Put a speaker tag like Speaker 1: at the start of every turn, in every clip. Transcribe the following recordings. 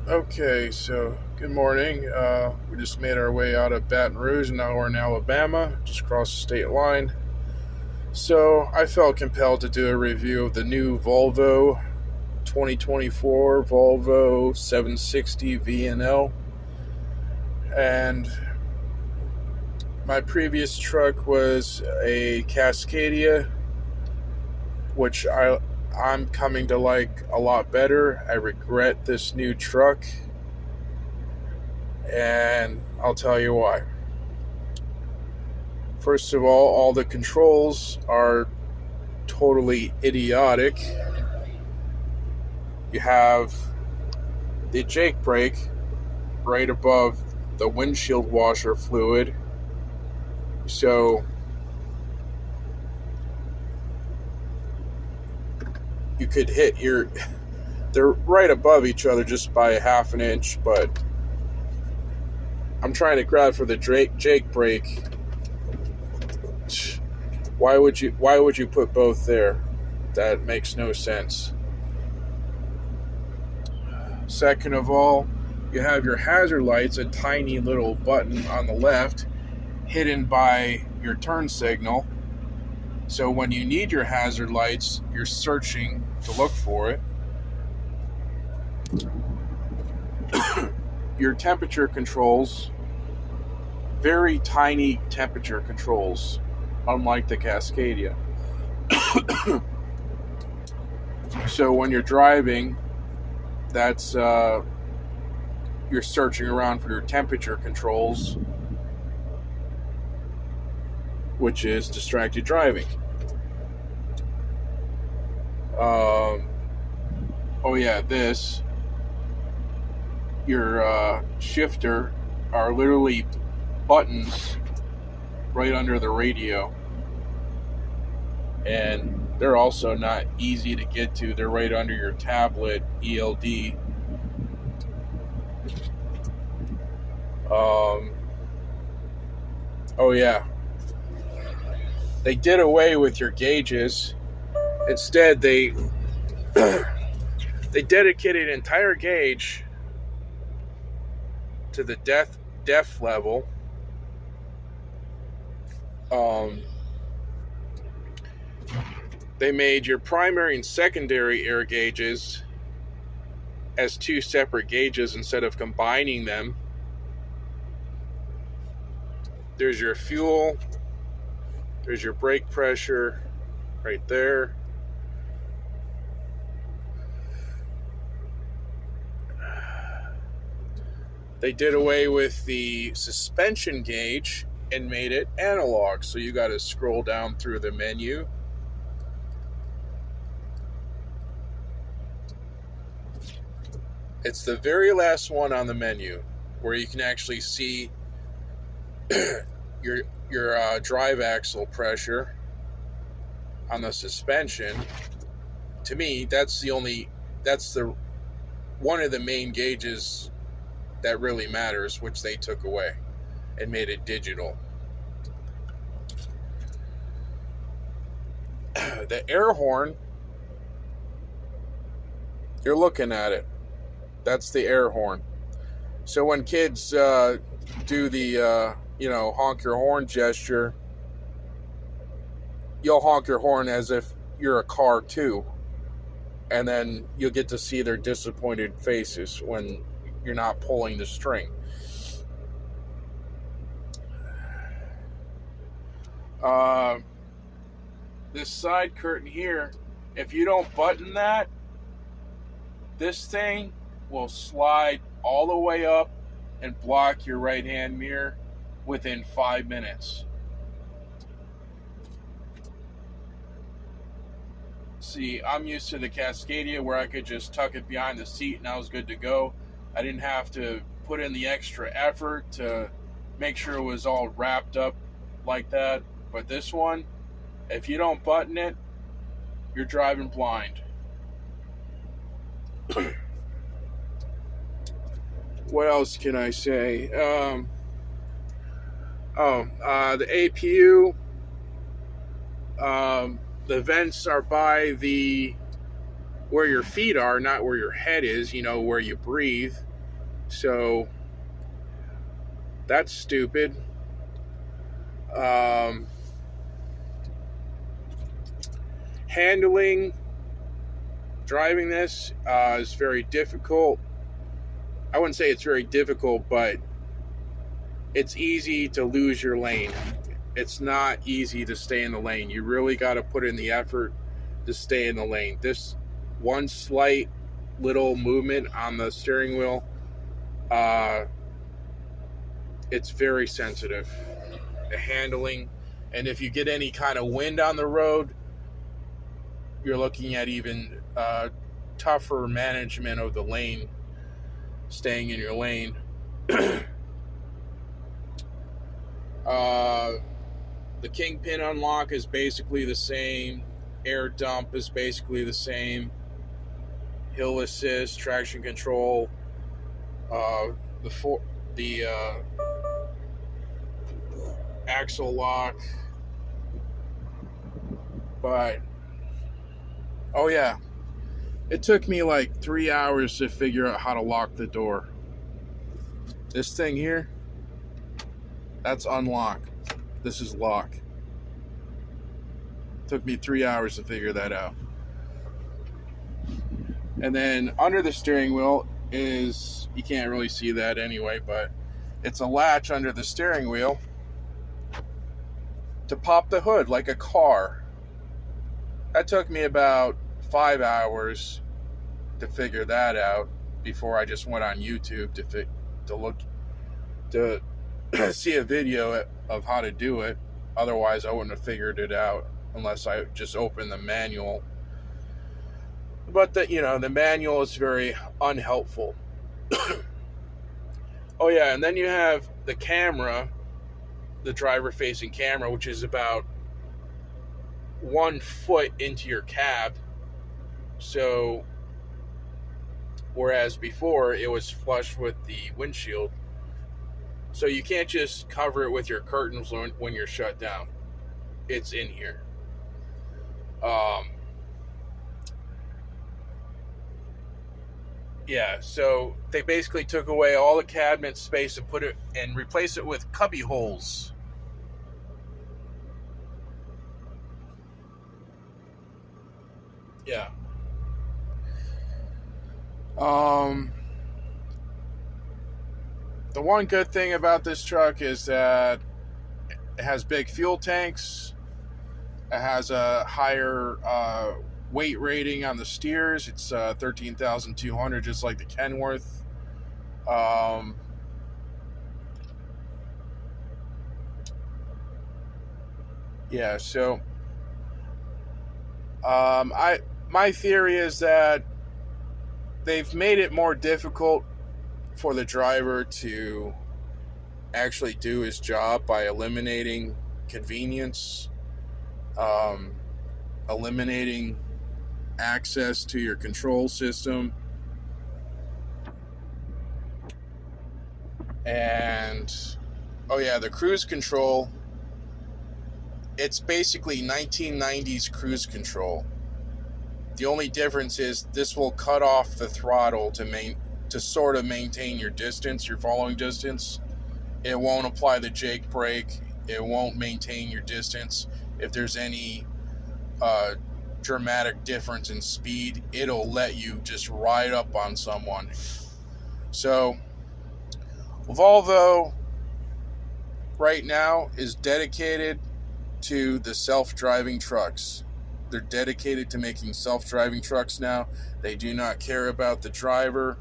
Speaker 1: Okay, so good morning. We just made our way out of Baton Rouge, and now we're in Alabama, just across the state line. So I felt compelled to do a review of the new Volvo 2024 Volvo 760 VNL. And my previous truck was a Cascadia, which I'm coming to like a lot better. I regret this new truck, and I'll tell you why. First of all the controls are totally idiotic. You have the Jake brake right above the windshield washer fluid. So you could hit they're right above each other just by a half an inch, but I'm trying to grab for the Jake brake. Why would you put both there? That makes no sense. Second of all, you have your hazard lights, a tiny little button on the left, hidden by your turn signal. So when you need your hazard lights, you're searching to look for it. Your temperature controls, very tiny temperature controls, unlike the Cascadia. So when you're driving, that's you're searching around for your temperature controls, which is distracted driving. Your shifter are literally buttons right under the radio, and they're also not easy to get to. They're right under your tablet ELD. They did away with your gauges. Instead, they dedicated an entire gauge to the def level. They made your primary and secondary air gauges as two separate gauges instead of combining them. There's your fuel. There's your brake pressure right there. They did away with the suspension gauge and made it analog, so you got to scroll down through the menu. It's the very last one on the menu where you can actually see your drive axle pressure on the suspension. To me, that's the one of the main gauges that really matters, which they took away and made it digital. The air horn, you're looking at it. That's the air horn. So when kids do the honk your horn gesture, you'll honk your horn as if you're a car too, and then you'll get to see their disappointed faces when you're not pulling the string. This side curtain here, if you don't button that, this thing will slide all the way up and block your right hand mirror within 5 minutes. See, I'm used to the Cascadia where I could just tuck it behind the seat and I was good to go. I didn't have to put in the extra effort to make sure it was all wrapped up like that. But this one, if you don't button it, you're driving blind. What else can I say? The APU, the vents are by where your feet are, not where your head is, where you breathe. So that's stupid. Driving this is very difficult. I wouldn't say it's very difficult, but it's easy to lose your lane. It's not easy to stay in the lane. You really got to put in the effort to stay in the lane. This one slight little movement on the steering wheel, it's very sensitive. The handling, and if you get any kind of wind on the road, you're looking at even tougher management of the lane, staying in your lane. The kingpin unlock is basically the same. Air dump is basically the same. Hill assist, traction control, the axle lock. But oh yeah, it took me like 3 hours to figure out how to lock the door. This thing here, that's unlock. This is lock. Took me 3 hours to figure that out. And then under the steering wheel is, you can't really see that anyway, but it's a latch under the steering wheel to pop the hood like a car. That took me about 5 hours to figure that out before I just went on YouTube to look to see a video of how to do it. Otherwise, I wouldn't have figured it out unless I just opened the manual. But the manual is very unhelpful. Oh yeah, and then you have the camera, the driver-facing camera, which is about 1 foot into your cab. So, whereas before it was flush with the windshield. So you can't just cover it with your curtains when you're shut down. It's in here. Yeah, so they basically took away all the cabinet space and replaced it with cubby holes. Yeah. The one good thing about this truck is that it has big fuel tanks. It has a higher weight rating on the steers. It's 13,200, just like the Kenworth. Yeah, so my theory is that they've made it more difficult for the driver to actually do his job by eliminating convenience, eliminating access to your control system, and oh yeah, the cruise control, it's basically 1990s cruise control. The only difference is this will cut off the throttle to sort of maintain your distance, your following distance. It won't apply the Jake brake. It won't maintain your distance. If there's any dramatic difference in speed, it'll let you just ride up on someone. So Volvo right now is dedicated to the self-driving trucks. They're dedicated to making self-driving trucks now. They do not care about the driver.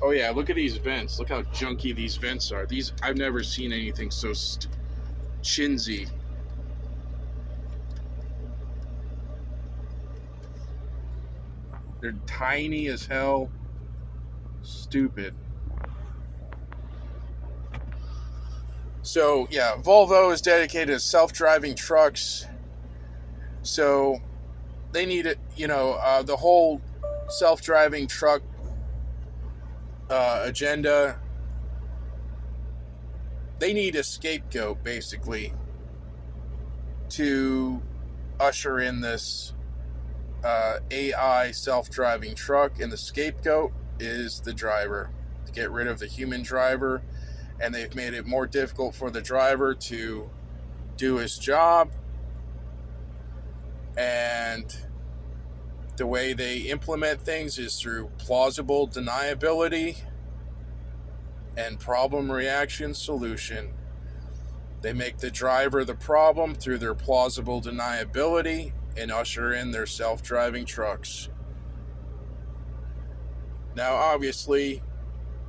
Speaker 1: Oh yeah, look at these vents. Look how junky these vents are. I've never seen anything so chintzy. They're tiny as hell. Stupid. So yeah, Volvo is dedicated to self-driving trucks. So they need it, the whole self-driving truck agenda. They need a scapegoat, basically, to usher in this AI self-driving truck, and the scapegoat is the driver. to get rid of the human driver, and they've made it more difficult for the driver to do his job. And the way they implement things is through plausible deniability and problem reaction solution. They make the driver the problem through their plausible deniability and usher in their self-driving trucks. Now, obviously,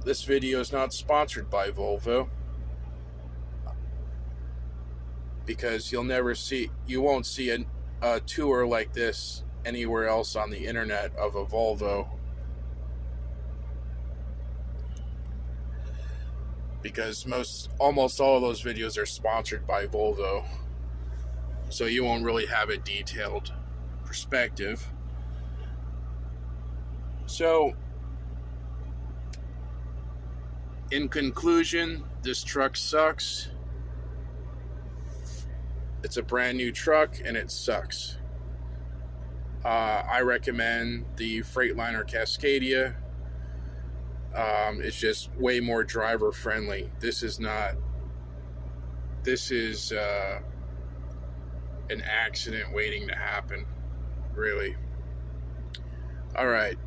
Speaker 1: this video is not sponsored by Volvo, because you won't see a tour like this anywhere else on the internet of a Volvo, because almost all of those videos are sponsored by Volvo, so you won't really have a detailed perspective. So, in conclusion, this truck sucks. It's a brand new truck and it sucks. I recommend the Freightliner Cascadia. It's just way more driver friendly. This is an accident waiting to happen, really. All right.